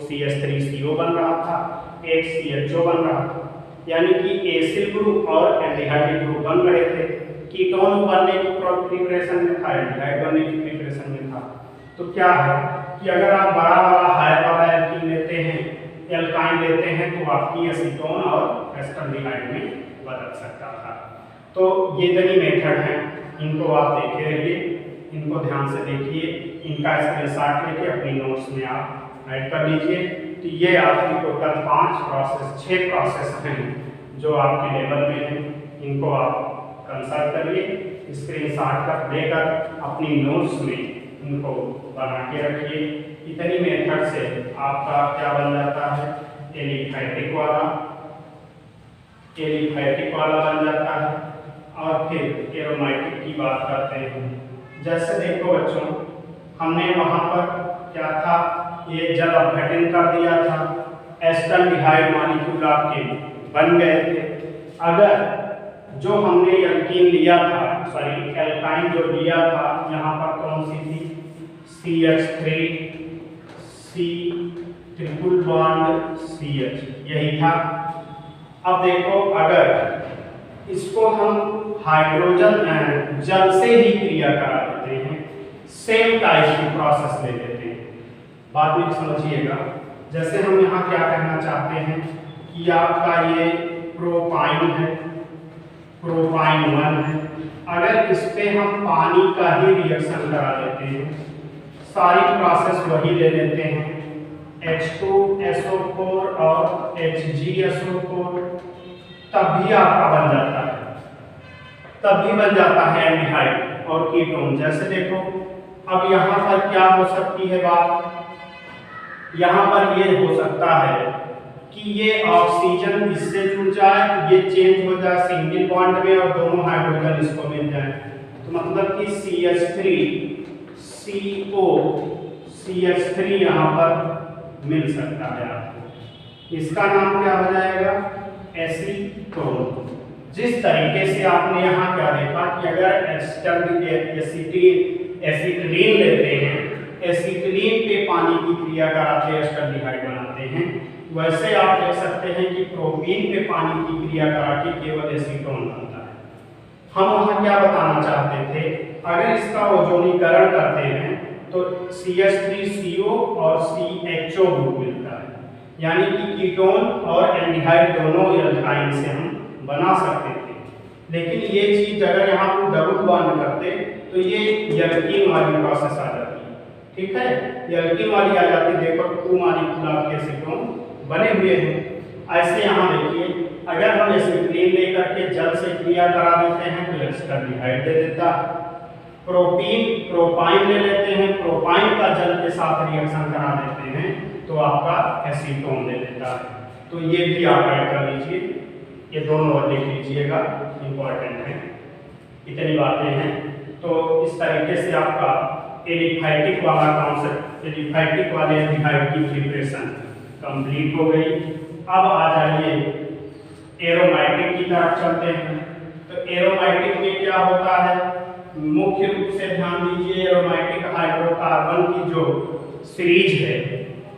CH3CO बन रहा था, एक CHO बन रहा था, यानी कि एसिल ग्रुप और एल्डिहाइड ग्रुप बन रहे थे। कीटोन बनने की प्रिपरेशन में था, एल्डिहाइड बनने की प्रिपरेशन में था। तो क्या है कि अगर आप बड़ा वाला हायर वाला एल्कीन लेते हैं एल्काइन लेते हैं तो आपकी एसीटोन और एस्टल्डिहाइड में बदल सकता था। तो ये दनी मेथड है, इनको आप देखे रहिए, इनको ध्यान से देखिए, इनका स्क्रीनशॉट लेके अपनी नोट्स में आप ऐड कर लीजिए। तो ये आपकी टोटल 6 प्रोसेस हैं जो आपके लेवल में हैं, इनको आप कंसल्ट करिए, स्क्रीनशॉट कर लेकर अपनी नोट्स में इनको बना के रखिए। इतनी मेथड से आपका क्या बन जाता है, एलिफैटिक वाला बन जाता है। और फिर एरोमेटिक की बात करते हैं। जैसे देखो बच्चों, हमने वहां पर क्या था, ये जब अपघटन कर दिया था, एस्टल्डिहाइड मॉलिक्यूल आपके बन गए थे। अगर जो हमने एल्कीन लिया था, सॉरी एल्काइन जो लिया था, यहाँ पर कौन सी थी, CH3 C triple bond CH, यही था। अब देखो, अगर इसको हम हाइड्रोजन जल से ही क्रिया करा देते हैं, सेम टाइप की प्रोसेस ले लेते हैं, बाद में समझिएगा। जैसे हम यहाँ क्या कहना चाहते हैं कि आपका ये प्रोपाइन है, प्रोपाइन 1 है। अगर इस पे हम पानी का ही रिएक्शन करा देते हैं, सारी प्रोसेस वही ले लेते हैं, H2SO4 और HgSO4, तब भी आपका बन जाता है, तब भी बन जाता है एल्डिहाइड और कीटोन। जैसे देखो, अब यहाँ पर क्या हो सकती है बात, यहाँ पर ये हो सकता है कि ये ऑक्सीजन इससे जुड़ जाए, ये चेंज हो जाए सिंगल बॉन्ड में और दोनों हाइड्रोजन इसको मिल जाए, तो मतलब कि CH3 यहाँ पर मिल सकता है आपको। इसका नाम क्या हो जाएगा, एसीटोन। जिस तरीके से आपने यहाँ क्या देखा कि अगर एसिटिलीन लेते हैं, एसिटिलीन पे पानी की क्रिया कराते हैं, एस्टल्डिहाइड बनाते हैं, वैसे आप देख सकते हैं कि प्रोपीन पे पानी की क्रिया करा के केवल एसीटोन बनता है। हम वहाँ क्या बताना चाहते थे, अगर इसका ओजोनीकरण करते हैं तो CH3CO और CHO ग्रुप मिलता है, यानी कि कीटोन और एल्डिहाइड दोनों एल्काइन से हम बना सकते थे। लेकिन ये चीज अगर यहाँ पर डबल बॉन्ड करते तो ये एल्कीन वाली प्रोसेस आ जाती है, ठीक है, एल्कीन वाली आ जाती। देखो 2 मॉलिक्यूल आपके एसीटोन बने हुए हैं। ऐसे यहाँ देखिए, अगर हम एसिटिलीन लेकर के जल से क्रिया करा देते हैं तो एस्टल्डिहाइड दे देता है। प्रोपाइन ले लेते हैं, प्रोपाइन का जल के साथ रिएक्शन करा देते हैं तो आपका एसीटोन दे देता है। तो ये भी आप ऐड कर लीजिए, ये दोनों लिख लीजिएगा, इंपॉर्टेंट है, इतनी बातें हैं। तो इस तरीके से आपका एलिफैटिक वाला कॉन्सेप्ट, एलिफैटिक वाले एल्डिहाइड की प्रिपरेशन कंप्लीट हो गई। अब आ जाइए एरोमेटिक की तरफ चलते हैं। तो एरोमेटिक में क्या होता है, मुख्य रूप से ध्यान दीजिए, एरोमेटिक हाइड्रोकार्बन की जो सीरीज है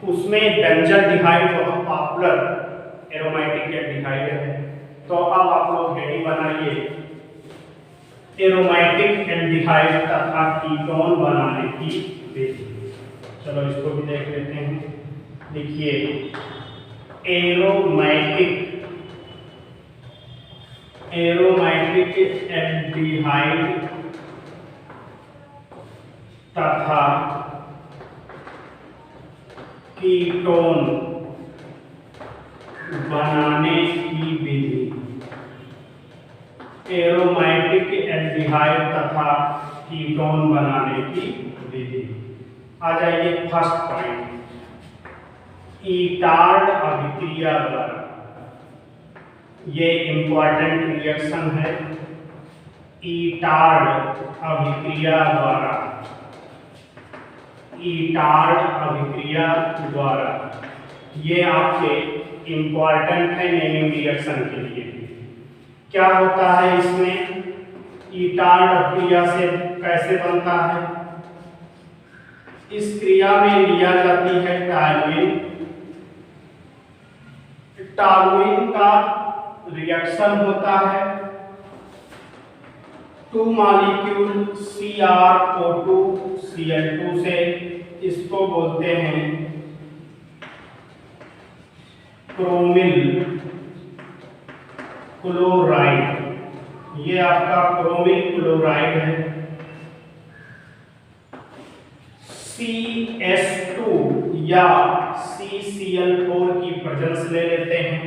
उसमें बेंजल्डिहाइड बहुत पॉपुलर एरोमेटिक एल्डिहाइड है। तो अब आप लोग हेडिंग बनाइए, एरोमेटिक एल्डिहाइड तथा कीटोन बनाने की विधि। चलो इसको भी देख लेते हैं। देखिए, एरोमेटिक एल्डिहाइड तथा कीटोन बनाने की विधि। एरोमेटिक एल्डिहाइड तथा कीटोन बनाने की विधि। आ जाइए फर्स्ट पॉइंट, ईटार्ड अभिक्रिया द्वारा। ये इंपॉर्टेंट रिएक्शन है, ईटार्ड अभिक्रिया द्वारा। ईटार्ड अभिक्रिया द्वारा ये आपके इंपॉर्टेंट है नेमिंग रिएक्शन के लिए। क्या होता है इसमें, ईटार्ड अभिक्रिया से कैसे बनता है, इस क्रिया में लिया जाती है टॉल्यूइन। टॉल्यूइन का रिएक्शन होता है 2 मॉलिक्यूल CrO2 Cl2 से, इसको बोलते हैं क्रोमिल क्लोराइड, ये आपका क्रोमिल क्लोराइड है। CS2 या CCl4 की प्रेजेंस ले लेते हैं।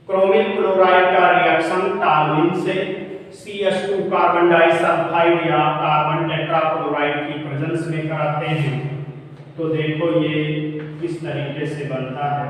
क्रोमिल क्लोराइड का रिएक्शन टॉल्यूइन से CS2 कार्बन डाइसल्फाइड या कार्बन टेट्राक्लोराइड की प्रेजेंस में कराते हैं। तो देखो ये किस तरीके से बनता है।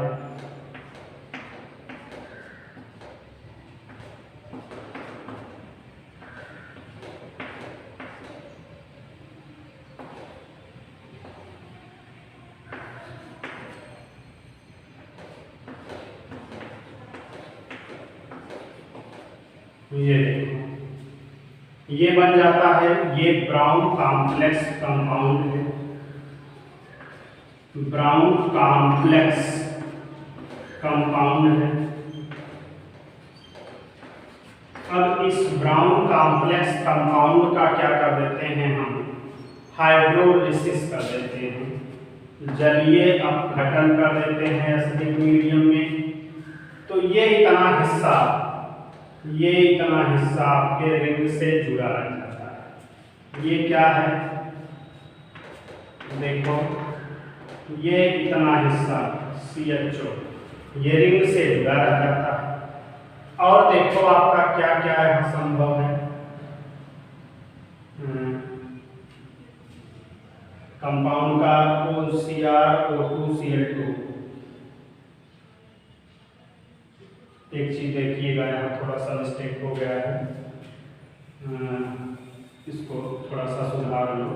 ये देखो, ये बन जाता है, ये ब्राउन कॉम्प्लेक्स कंपाउंड है, ब्राउन कॉम्प्लेक्स कंपाउंड है। अब इस ब्राउन कॉम्प्लेक्स कंपाउंड का क्या कर देते हैं हम, हाइड्रोलिसिस कर देते हैं, जलीय अपघटन कर देते हैं एसिडिक मीडियम में। तो ये इतना हिस्सा आपके रिंग से जुड़ा रह जाता है। ये क्या है, देखो ये इतना हिस्सा CHO ये रिंग से जुड़ा रह जाता है। और देखो आपका क्या क्या यहाँ संभव है, कंपाउंड का OCr-O2Cl2। एक चीज देखिएगा, यहाँ थोड़ा सा मिस्टेक हो गया है, इसको थोड़ा सा सुधार लो।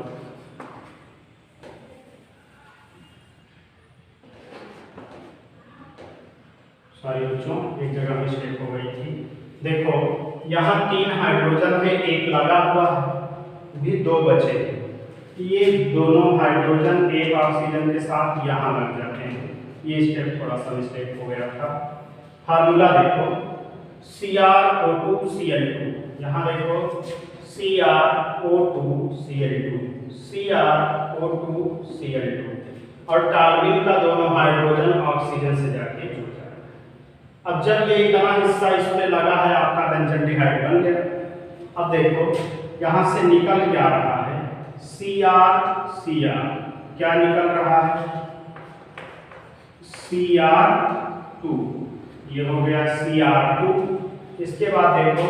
सॉरी बच्चों, एक जगह मिस्टेक हो गई थी। देखो यहाँ 3 हाइड्रोजन में एक लगा हुआ है, भी 2 बचे। ये दोनों हाइड्रोजन एक ऑक्सीजन के साथ यहाँ लग जाते हैं। ये स्टेप थोड़ा सा मिस्टेक हो गया था। फार्मूला देखो, CrO2Cl2, यहाँ देखो CrO2Cl2 और टॉल्यूइन का दोनों हाइड्रोजन ऑक्सीजन से जाके जुड़ जाए। अब जब ये इतना हिस्सा इस पे लगा है, आपका बेंजोल्डिहाइड बन गया। अब देखो यहाँ से निकल क्या रहा है, Cr क्या निकल रहा है, Cr2, ये हो गया Cr2। इसके बाद देखो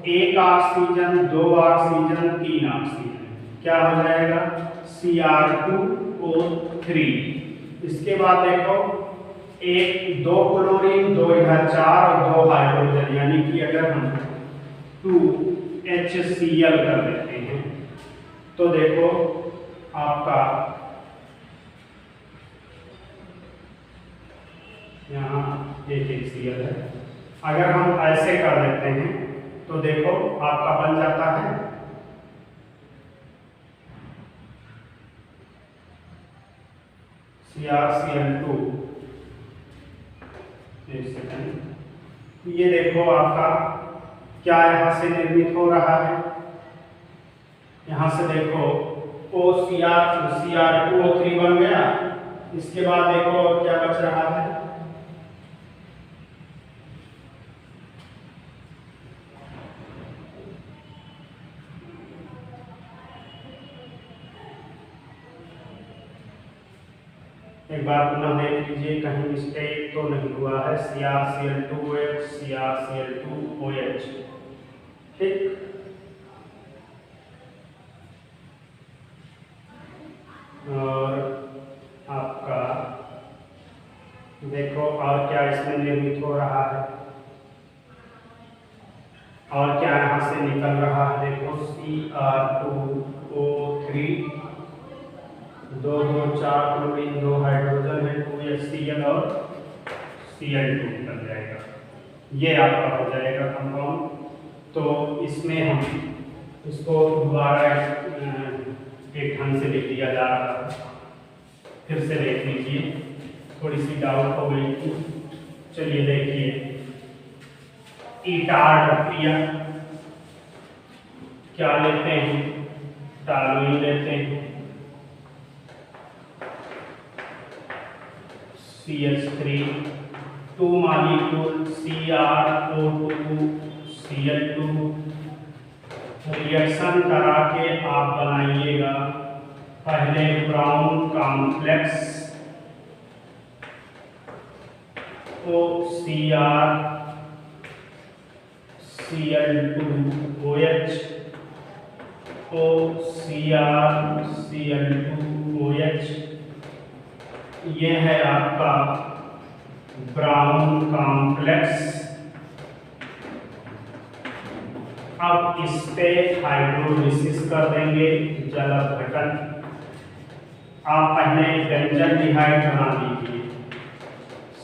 1 ऑक्सीजन, 2 ऑक्सीजन, 3 ऑक्सीजन, क्या हो जाएगा Cr2O3। इसके बाद देखो 2 क्लोरीन, 2 इधर 4 और 2 हाइड्रोजन, यानी कि अगर हम 2HCl कर देते हैं तो देखो आपका यहाँ एक Cl है। अगर हम ऐसे कर देते हैं तो देखो आपका बन जाता है CrCl2। एक सेकंड, ये देखो आपका क्या यहाँ से निर्मित हो रहा है, यहाँ से देखो Cr2O3 बन गया। इसके बाद देखो और क्या बच रहा है, एक बार पुनः देख लीजिए कहीं मिस्टेक तो नहीं हुआ है। CrCl2OH, CrCl2OH, ठीक। और आपका देखो और क्या इसमें निर्मित हो रहा है, और क्या यहाँ से निकल रहा है, देखो Cr2O3, 2 2 4 क्लोरीन, 2 हाइड्रोजन है, 2HCl और Cl2 बन जाएगा। ये आपका हो जाएगा कंपाउंड। तो इसमें हम इसको दोबारा एक ढंग से लिख दिया जा रहा है, फिर से देख लीजिए, थोड़ी सी डाउट हो गई थी। चलिए देखिए, ईटार प्रक्रिया क्या लेते हैं, टॉल्यूइन लेते हैं, CH3 two molecule CrO2 Cl2 reaction करा के आप बनाइएगा पहले brown complex OCr Cl2OH OCr Cl2OH, ये है आपका ब्राउन कॉम्प्लेक्स। अब इस पे हाइड्रोलिसिस कर देंगे, जल अपघटन। आप पहले बेंजल्डिहाइड बना दीजिए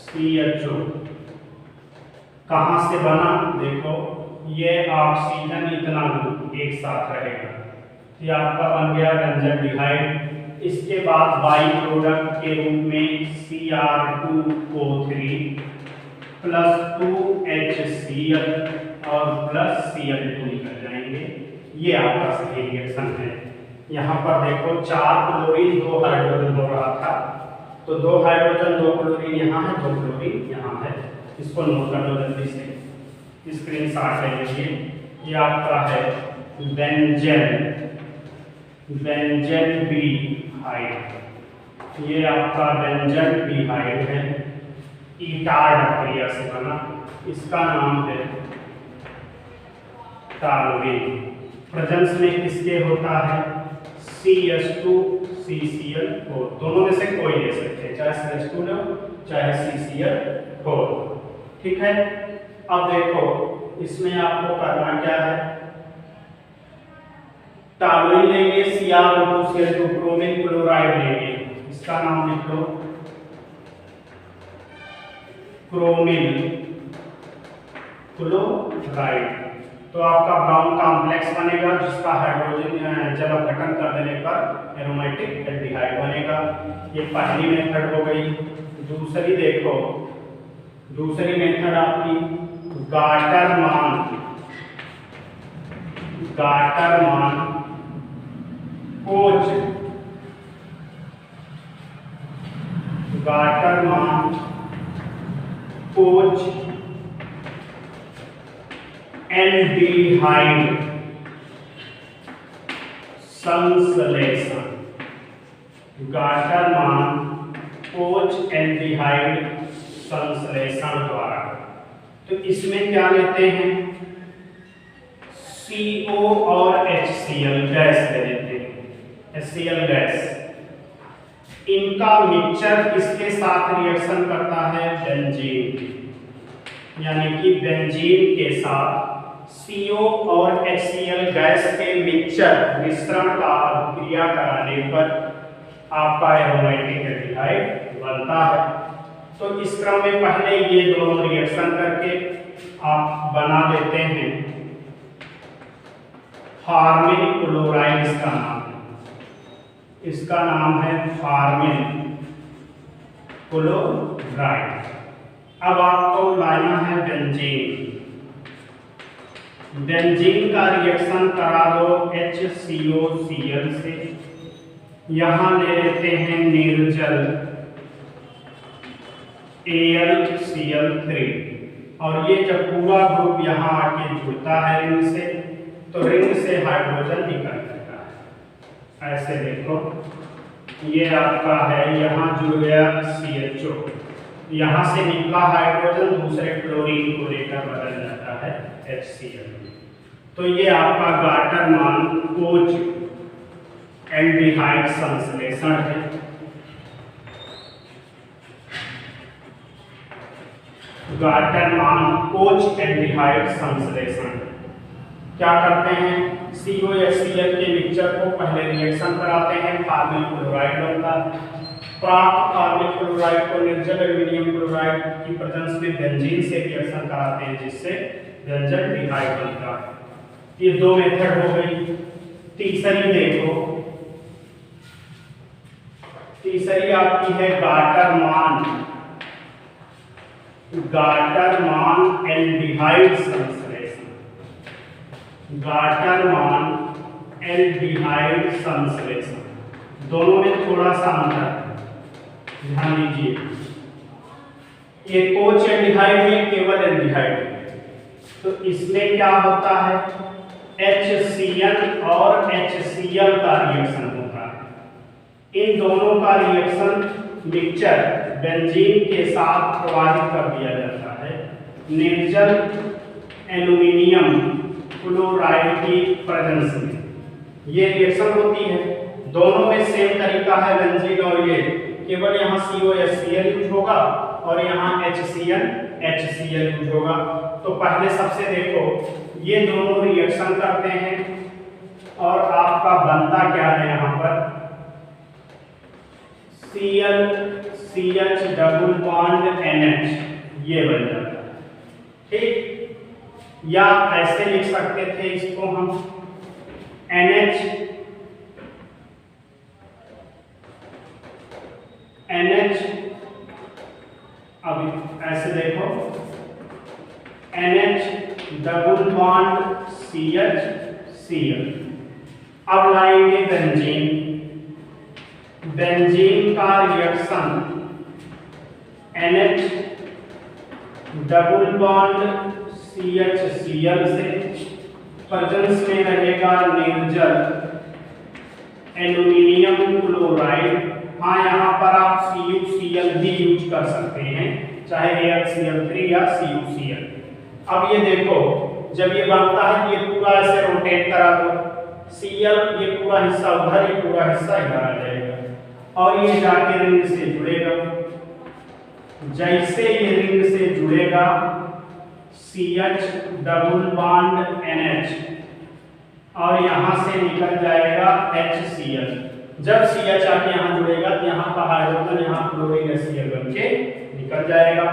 CHO। कहाँ से बना देखो, ये ऑक्सीजन इतना ग्रुप एक साथ रहेगा, ये आपका बन गया बेंजल्डिहाइड। इसके बाद बाई प्रोडक्ट के रूप में Cr2O3 प्लस 2HCl और प्लस Cl2 निकल जाएंगे। ये आपका सही रिएक्शन है। यहाँ पर देखो 4 क्लोरीन 2 हाइड्रोजन हो रहा था, तो 2 हाइड्रोजन 2 क्लोरीन यहाँ है, 2 क्लोरीन यहाँ है। इसको नोट कर लो जल्दी से, स्क्रीनशॉट ले लीजिए। ये आपका है बेंजल्डिहाइड, ये आपका बेंजल्डिहाइड है, ईटार्ड प्रक्रिया से बना। इसका नाम है टॉलुइन। प्रेजेंस में किसके होता है CH2 CCl4, दोनों में से कोई ले सकते हैं, चाहे CH2 लो चाहे CCl4, ठीक है। अब देखो इसमें आपको करना क्या है, टॉलुइन लेंगे, Cr2Cl2 क्रोमिक क्लोराइड लेंगे, इसका नाम लिख लो क्रोमिल क्लोराइड। तो आपका ब्राउन कॉम्प्लेक्स बनेगा जिसका हाइड्रोजन जल अपघटन कर देने पर एरोमेटिक एल्डिहाइड बनेगा। ये पहली मेथड हो गई। दूसरी देखो, दूसरी मेथड आपकी गाटरमान कोच एल्डिहाइड संश्लेषण, गाटरमान कोच एल्डिहाइड संश्लेषण द्वारा। तो इसमें क्या लेते हैं, CO और HCl गैस ले लेते हैं, HCl गैस। इनका मिक्सचर किसके साथ रिएक्शन करता है, बेंजीन, यानी कि बेंजीन के साथ CO और HCl गैस के मिश्रण का क्रिया कराने पर आपका एरोमेटिक एल्डिहाइड बनता है। तो इस क्रम में पहले ये दोनों रिएक्शन करके आप बना लेते हैं फॉर्मिल क्लोराइड, इसका नाम है फॉर्मिल क्लोराइड। अब आपको लाना है बेंजीन का रिएक्शन करा दो HCOCl से। यहाँ ले लेते हैं निर्जल AlCl3, और ये जब पूरा ग्रुप यहाँ आके जुड़ता है रिंग से, तो रिंग से हाइड्रोजन निकल जाता है। ऐसे देखो, ये आपका है, यहाँ जुड़ गया CHO, यहाँ से निकला हाइड्रोजन दूसरे क्लोरीन को लेकर बदल जाता है HCl। तो ये आपका गाटरमान कोच एल्डिहाइड संश्लेषण है। गाटरमान कोच एल्डिहाइड संश्लेषण क्या करते हैं, COHCl के मिक्सचर को पहले रिएक्शन कराते हैं, फॉर्मिल क्लोराइड बनता है। प्राप्त फॉर्मिल क्लोराइड को निर्जल एल्युमिनियम क्लोराइड की प्रेजेंस में बेंजीन से रिएक्शन कराते हैं, जिससे बेंजल्डिहाइड बनता है। ये दो मेथड हो गई। तीसरी देखो, तीसरी आपकी है गाटरमान एल्डिहाइड संश्लेषण। गाटरमान एल्डिहाइड संश्लेषण, दोनों में थोड़ा सा अंतर ध्यान दीजिए। ये कोच एल्डिहाइड में केवल एल्डिहाइड है, तो इसमें क्या होता है, HCl और HCl का रिएक्शन होता है। इन दोनों का रिएक्शन मिक्सचर बेंजीन के साथ प्रवाहित कर दिया जाता है निर्जल एल्यूमिनियम क्लोराइड की प्रेजेंस में। ये रिएक्शन होती है, दोनों में सेम तरीका है बेंजीन और ये, केवल यहाँ COHCl यूज होगा और यहाँ HCl यूज होगा। तो पहले सबसे देखो, ये दोनों रिएक्शन करते हैं और आपका बनता क्या है यहाँ पर, CH डबल बॉन्ड NH, ये बन जाता है। ठीक, या ऐसे लिख सकते थे इसको हम NH अब ऐसे देखो NH डबल बॉन्ड CH। अब लाएंगे बेंजीन का reaction NH double bond CHCl से, प्रेजेंस में रहेगा निर्जल एल्यूमिनियम क्लोराइड। हाँ, यहाँ पर आप CuCl भी यूज कर सकते हैं, चाहे AlCl3 या CuCl। अब ये देखो, जब ये बनता है ये पूरा ऐसे रोटेट करा दो, Cl ये पूरा हिस्सा उधर, ये पूरा हिस्सा इधर आ जाएगा और ये जाके रिंग से जुड़ेगा। जैसे ये रिंग से जुड़ेगा CH डबल बॉन्ड NH और यहाँ से निकल जाएगा HCl। जब CH आके यहाँ जुड़ेगा तो यहाँ का हाइड्रोजन यहाँ क्लोरीन HCl बन के निकल जाएगा।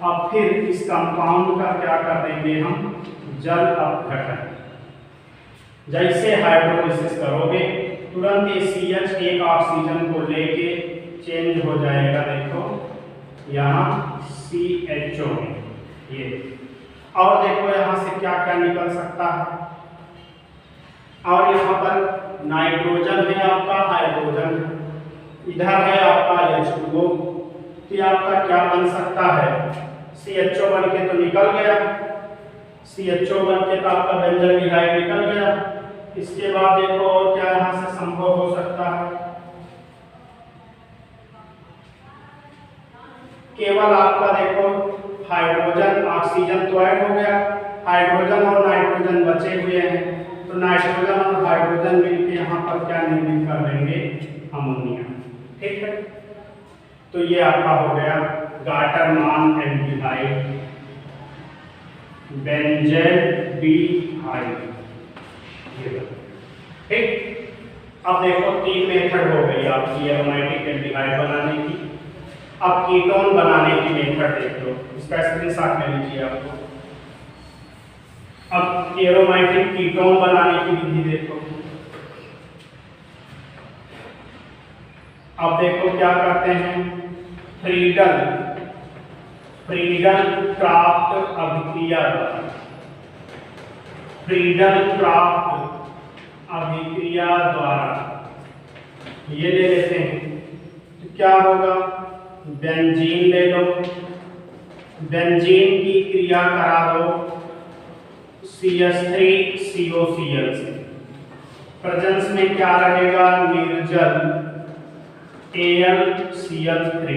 अब फिर इस कंपाउंड का क्या कर देंगे हम, जल अपघटन। जैसे हाइड्रोलिसिस करोगे तुरंत ये CH एक ऑक्सीजन को लेके चेंज हो जाएगा, देखो यहाँ CHO ये, और देखो यहाँ से क्या क्या निकल सकता है, और यहाँ पर नाइट्रोजन है आपका, हाइड्रोजन, इधर है आपका H2O। तो ये आपका क्या बन सकता है, CHO बन के तो निकल गया, CHO बन के तो आपका बेंजल्डिहाइड निकल गया। इसके बाद देखो और क्या यहाँ से संभव हो सकता है, केवल आपका देखो हाइड्रोजन ऑक्सीजन तो ऐड हो गया, हाइड्रोजन और नाइट्रोजन बचे हुए हैं, तो नाइट्रोजन और हाइड्रोजन मिलकर यहाँ पर क्या निर्मित कर देंगे, अमोनिया। ठीक है, तो ये आपका हो गया गाटरमान एल्डिहाइड, बेंजेल्डिहाइड। ठीक, अब देखो 3 मेथड हो गई आपकी एरोमेटिक एल्डिहाइड बनाने की। अब कीटोन बनाने की मेथड देख लो, इसका स्क्रीनशॉट ले लीजिए आपको। अब एरोमेटिक कीटोन बनाने की विधि देखो। अब देखो क्या करते हैं, फ्रीडल क्राफ्ट अभिक्रिया द्वारा, फ्रीडल क्राफ्ट अभिक्रिया द्वारा ये ले लेते हैं, तो क्या होगा, बेंजीन ले लो, बेंजीन की क्रिया करा दो CH3COCl से, प्रेजेंस में क्या रहेगा, निर्जल AlCl3,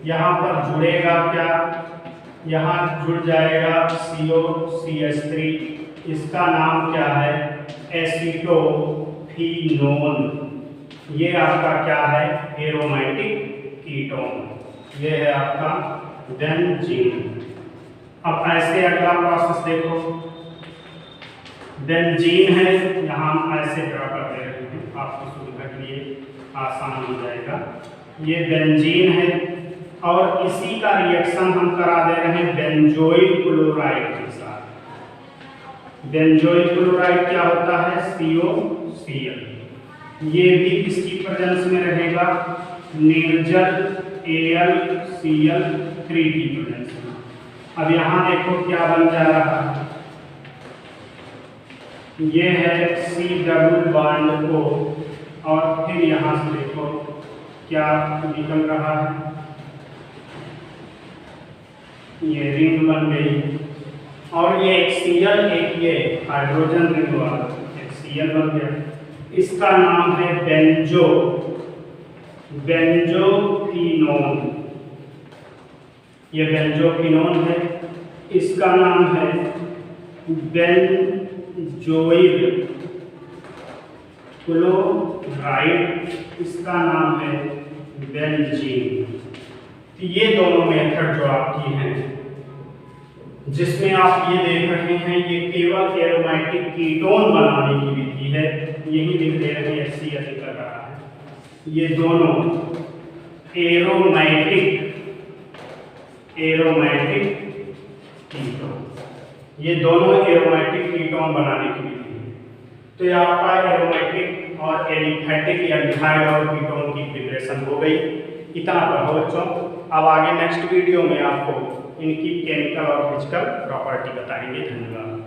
यहाँ पर जुड़ेगा क्या, यहाँ जुड़ जाएगा COCH3, इसका नाम क्या है, एसीटोफिनोन। ये आपका क्या है, एरोमेटिक कीटोन, ये है आपका बेंजीन। अब ऐसे अगला प्रोसेस देखो, बेंजीन है, यहाँ हम ऐसे ड्रा कर दे रहे हैं आपकी सुविधा के लिए, आसान हो जाएगा। ये बेंजीन है और इसी का रिएक्शन हम करा दे रहे हैं बेंजोइल क्लोराइड के साथ। बेंजोइल क्लोराइड क्या होता है, COCl। ये भी किसकी प्रेजेंस में रहेगा, निर्जल AlCl3 की प्रेजेंस में। अब यहाँ देखो क्या बन जा रहा है, ये है C डबल बॉन्ड O, और फिर यहाँ से देखो क्या निकल रहा है, ये रिंग बन गई, और ये एक Cl एक ये हाइड्रोजन रिंग वाला एक Cl बन गया। इसका नाम है बेंजोफिनोन। ये बेंजोफिनोन है। इसका नाम है बेंजोइल क्लोराइड। इसका नाम है बेंजीन। ये दोनों मेथड जो आपकी हैं, जिसमें आप ये देख रहे हैं, ये केवल एरोमेटिक कीटोन बनाने की विधि है। यही लिख दे रहे हैं, HCl कर रहा है। ये दोनों एरोमेटिक कीटोन, ये दोनों एरोमेटिक कीटोन बनाने की विधि है। तो ये आपका एरोमेटिक और एलिफेटिक एल्डिहाइड और कीटोन की प्रिपरेशन हो गई। इतना पढ़ो बच्चों। अब आगे नेक्स्ट वीडियो में आपको इनकी केमिकल और फिजिकल प्रॉपर्टी बताएंगे। धन्यवाद।